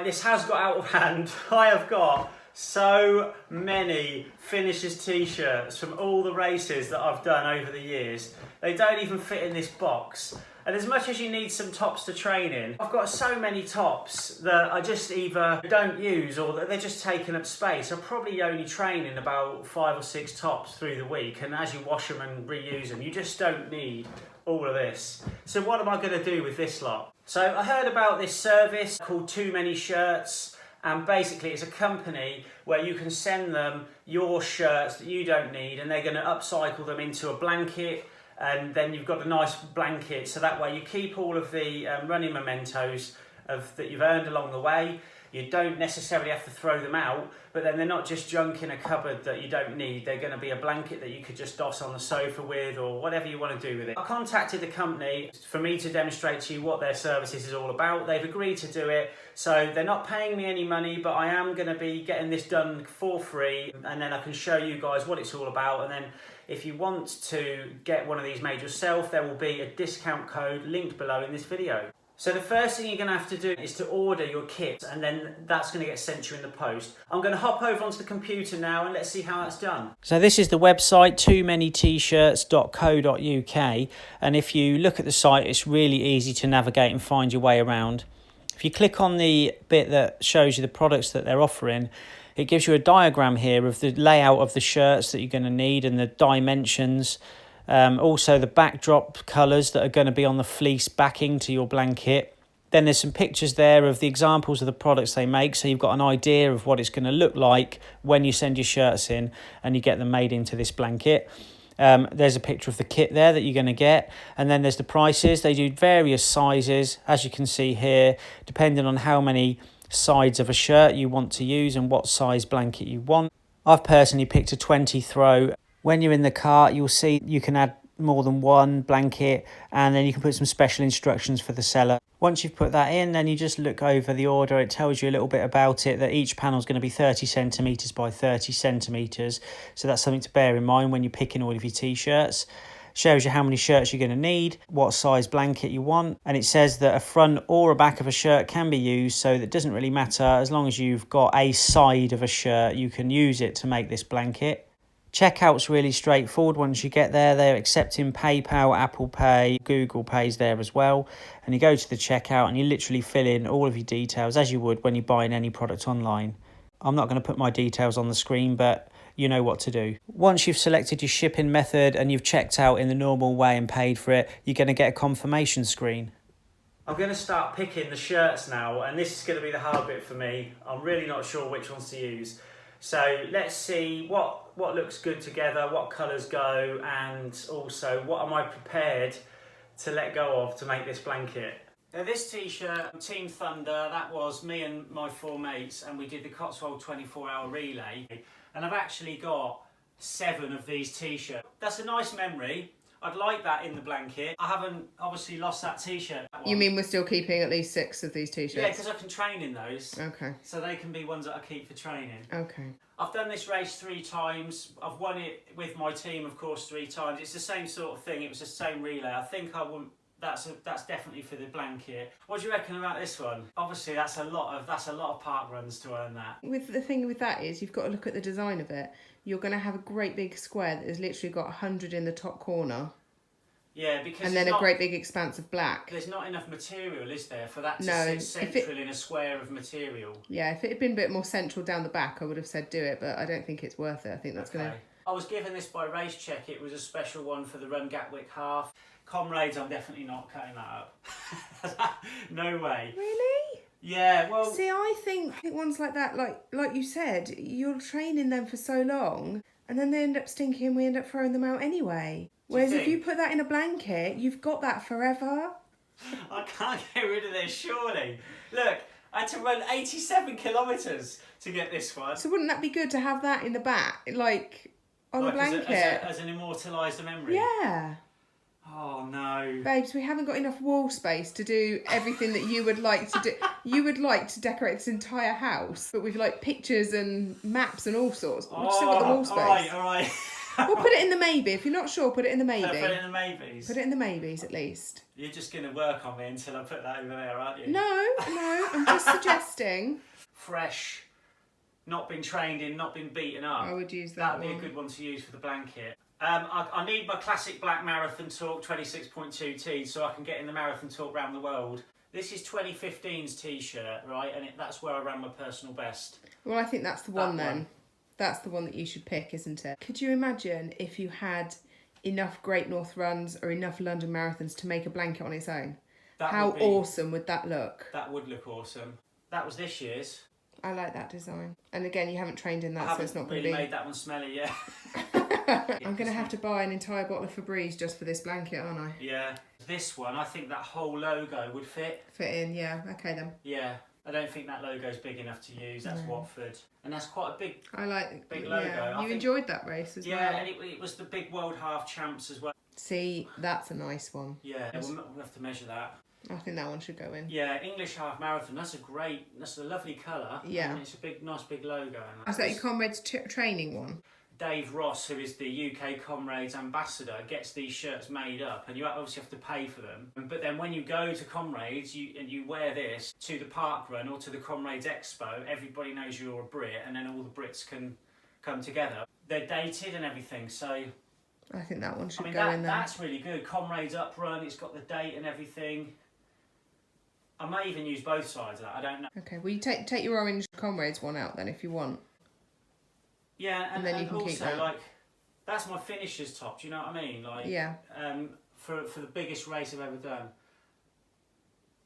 Right, this has got out of hand. I have got so many finishers t-shirts from all the races that I've done over the years. They don't even fit in this box. And as much as you need some tops to train in, I've got so many tops that I just either don't use or that they're just taking up space. I probably only train in about 5 or 6 tops through the week, and as you wash them and reuse them, you just don't need all of this. So what am I going to do with this lot? So I heard about this service called toomanytshirts, and basically it's a company where you can send them your shirts that you don't need, and they're going to upcycle them into a blanket, and then you've got a nice blanket, so that way you keep all of the running mementos that you've earned along the way. You don't necessarily have to throw them out, but then they're not just junk in a cupboard that you don't need. They're going to be a blanket that you could just doss on the sofa with, or whatever you want to do with it. I contacted the company for me to demonstrate to you what their services is all about. They've agreed to do it, so they're not paying me any money, but I am going to be getting this done for free, and then I can show you guys what it's all about. And then if you want to get one of these made yourself, there will be a discount code linked below in this video. So the first thing you're going to have to do is to order your kit, and then that's going to get sent to you in the post. I'm going to hop over onto the computer now and let's see how that's done. So this is the website, toomanytshirts.co.uk, and if you look at the site, it's really easy to navigate and find your way around. If you click on the bit that shows you the products that they're offering, it gives you a diagram here of the layout of the shirts that you're going to need and the dimensions. Also the backdrop colours that are going to be on the fleece backing to your blanket. Then there's some pictures there of the examples of the products they make, so you've got an idea of what it's going to look like when you send your shirts in and you get them made into this blanket. There's a picture of the kit there that you're going to get, and then there's the prices. They do various sizes, as you can see here, depending on how many sides of a shirt you want to use and what size blanket you want. I've personally picked a 20 throw. When you're in the cart, you'll see you can add more than one blanket, and then you can put some special instructions for the seller. Once you've put that in, then you just look over the order. It tells you a little bit about it, that each panel is going to be 30 centimetres by 30 centimetres. So that's something to bear in mind when you're picking all of your t-shirts. Shows you how many shirts you're going to need, what size blanket you want, and it says that a front or a back of a shirt can be used, so that doesn't really matter. As long as you've got a side of a shirt, you can use it to make this blanket. Checkout's really straightforward. Once you get there, they're accepting PayPal, Apple Pay, Google Pay's there as well. And you go to the checkout and you literally fill in all of your details as you would when you're buying any product online. I'm not going to put my details on the screen, but you know what to do. Once you've selected your shipping method and you've checked out in the normal way and paid for it, you're going to get a confirmation screen. I'm going to start picking the shirts now, and this is going to be the hard bit for me. I'm really not sure which ones to use. So let's see what looks good together, what colours go, and also what am I prepared to let go of to make this blanket. Now this t-shirt, Team Thunder, that was me and my 4 mates, and we did the Cotswold 24-hour relay, and I've actually got 7 of these t-shirts. That's a nice memory. I'd like that in the blanket. I haven't obviously lost that t-shirt. You mean we're still keeping at least 6 of these t-shirts? Yeah, because I can train in those. Okay. So they can be ones that I keep for training. Okay. I've done this race 3 times. I've won it with my team, of course, 3 times. It's the same sort of thing. It was the same relay. I think I wouldn't. That's definitely for the blanket. What do you reckon about this one? Obviously, that's a lot of park runs to earn that. The thing with that is you've got to look at the design of it. You're going to have a great big square that has literally got 100 in the top corner. Yeah, because and then a great big expanse of black. There's not enough material, is there, for that to sit central in a square of material? Yeah, if it had been a bit more central down the back, I would have said do it, but I don't think it's worth it. I think that's going to... I was given this by Race Check. It was a special one for the Run Gatwick half. Comrades, I'm definitely not cutting that up. No way. Really? Yeah, well... See, I think ones like that, like you said, you're training them for so long, and then they end up stinking and we end up throwing them out anyway. Whereas if you put that in a blanket, you've got that forever. I can't get rid of this, surely. Look, I had to run 87 kilometres to get this one. So wouldn't that be good to have that in the back, on a blanket? As an immortalised memory? Yeah. Oh, no. Babes, we haven't got enough wall space to do everything that you would like to do. You would like to decorate this entire house, but with pictures and maps and all sorts. But we've still got the wall space. All right. Well, put it in the maybe. If you're not sure, put it in the maybe. Put it in the maybes. Put it in the maybes at least. You're just going to work on me until I put that over there, aren't you? No, I'm just suggesting. Fresh, not been trained in, not been beaten up. I would use that That'd be a good one to use for the blanket. I need my classic black Marathon Talk 26.2 T so I can get in the Marathon Talk round the world. This is 2015's t-shirt, right? And that's where I ran my personal best. Well, I think that's the one then. That's the one that you should pick, isn't it? Could you imagine if you had enough Great North runs or enough London marathons to make a blanket on its own? How awesome would that look? That would look awesome. That was this year's. I like that design. And again, you haven't trained in that, so it's not going to really be... made that one smelly, yeah. I'm going to have to buy an entire bottle of Febreze just for this blanket, aren't I? Yeah. This one, I think that whole logo would fit. Fit in, yeah. Okay then. Yeah. I don't think that logo's big enough to use. That's Watford. And that's quite a big logo. Yeah. You enjoyed that race as well. Yeah, and it was the big World Half Champs as well. See, that's a nice one. Yeah, we'll have to measure that. I think that one should go in. Yeah, English Half Marathon, that's a lovely colour. Yeah. And it's a nice big logo. Is that your Comrades training one? Dave Ross, who is the UK Comrades ambassador, gets these shirts made up, and you obviously have to pay for them. But then when you go to Comrades and you wear this to the park run or to the Comrades Expo, everybody knows you're a Brit, and then all the Brits can come together. They're dated and everything, so... I think that one should go in there. That's really good. Comrades Up Run, it's got the date and everything. I may even use both sides of that, I don't know. Okay, well you take your orange Comrades one out then if you want. Yeah, and then you can also, keep that. like, that's my finisher's top, do you know what I mean? Like, yeah. For the biggest race I've ever done.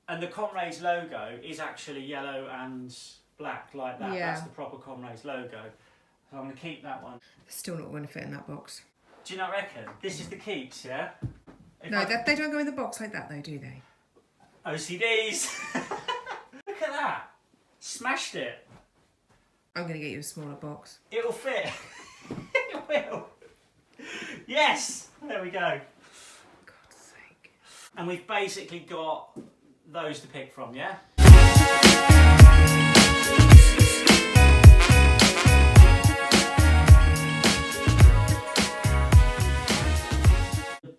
And the Comrades logo is actually yellow and black, like that. Yeah. That's the proper Comrades logo. So I'm going to keep that one. It's still not going to fit in that box. Do you not reckon? This is the keeps, yeah? They don't go in the box like that though, do they? OCDs! Look at that! Smashed it! I'm going to get you a smaller box. It'll fit. It will. Yes! There we go. God's sake. And we've basically got those to pick from, yeah?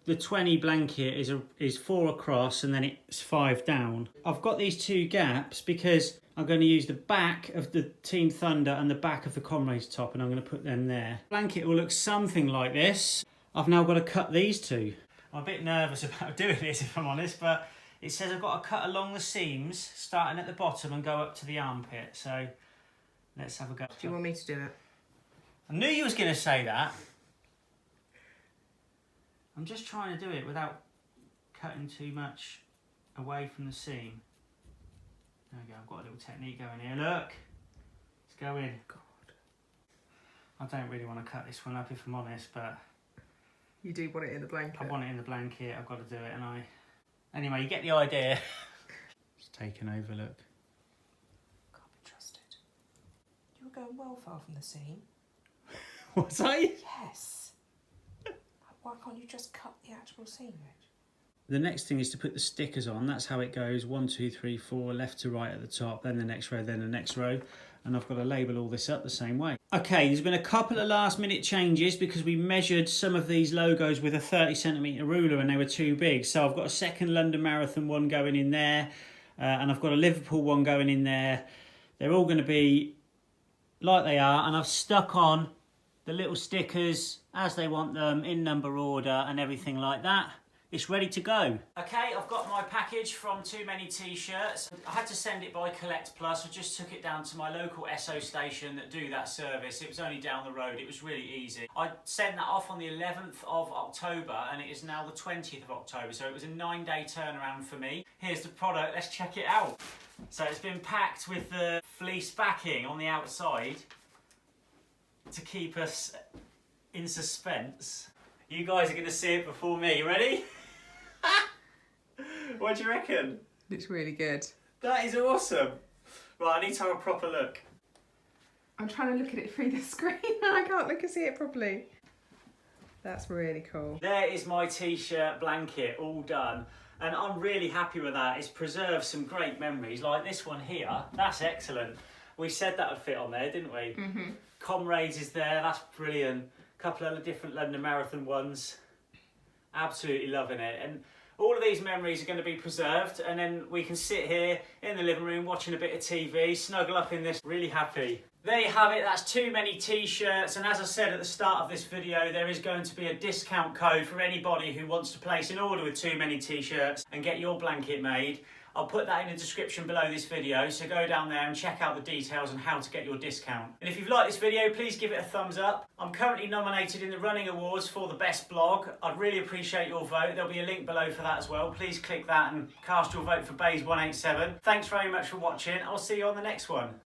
The 20 blanket is 4 across and then it's 5 down. I've got these 2 gaps because I'm going to use the back of the Team Thunder and the back of the Comrades top, and I'm going to put them there. Blanket will look something like this. I've now got to cut these 2. I'm a bit nervous about doing this if I'm honest, but it says I've got to cut along the seams starting at the bottom and go up to the armpit. So let's have a go. Do you want me to do it? I knew you was going to say that. I'm just trying to do it without cutting too much away from the seam. There we go, I've got a little technique going here. Look, let's go in. God. I don't really want to cut this one up if I'm honest, but... You do want it in the blanket? I want it in the blanket, I've got to do it, and I... Anyway, you get the idea. Just take an overlook. Can't be trusted. You're going well far from the seam. Was I? Yes. Why can't you just cut the actual seam edge? The next thing is to put the stickers on. That's how it goes. 1, 2, 3, 4, left to right at the top, then the next row, then the next row. And I've got to label all this up the same way. Okay, there's been a couple of last minute changes because we measured some of these logos with a 30cm ruler and they were too big. So I've got a second London Marathon one going in there, and I've got a Liverpool one going in there. They're all going to be like they are, and I've stuck on the little stickers as they want them in number order and everything like that. It's ready to go. Okay, I've got my package from Too Many T-shirts. I had to send it by Collect Plus. I just took it down to my local SO station that do that service. It was only down the road. It was really easy. I sent that off on the 11th of October and it is now the 20th of October. So it was a 9-day turnaround for me. Here's the product. Let's check it out. So it's been packed with the fleece backing on the outside to keep us in suspense. You guys are going to see it before me. You ready? What do you reckon? It's really good. That is awesome. Right, I need to have a proper look. I'm trying to look at it through the screen and I can't see it properly. That's really cool. There is my t-shirt blanket all done. And I'm really happy with that. It's preserved some great memories. Like this one here, that's excellent. We said that would fit on there, didn't we? Mm-hmm. Comrades is there, that's brilliant. a couple of different London Marathon ones. Absolutely loving it. And all of these memories are going to be preserved, and then we can sit here in the living room watching a bit of TV, snuggle up in this, really happy. There you have it, that's Too Many T-shirts, and as I said at the start of this video, there is going to be a discount code for anybody who wants to place an order with Too Many T-shirts and get your blanket made. I'll put that in the description below this video, so go down there and check out the details on how to get your discount. And if you've liked this video, please give it a thumbs up. I'm currently nominated in the Running Awards for the best blog. I'd really appreciate your vote. There'll be a link below for that as well. Please click that and cast your vote for Baze 187. Thanks very much for watching. I'll see you on the next one.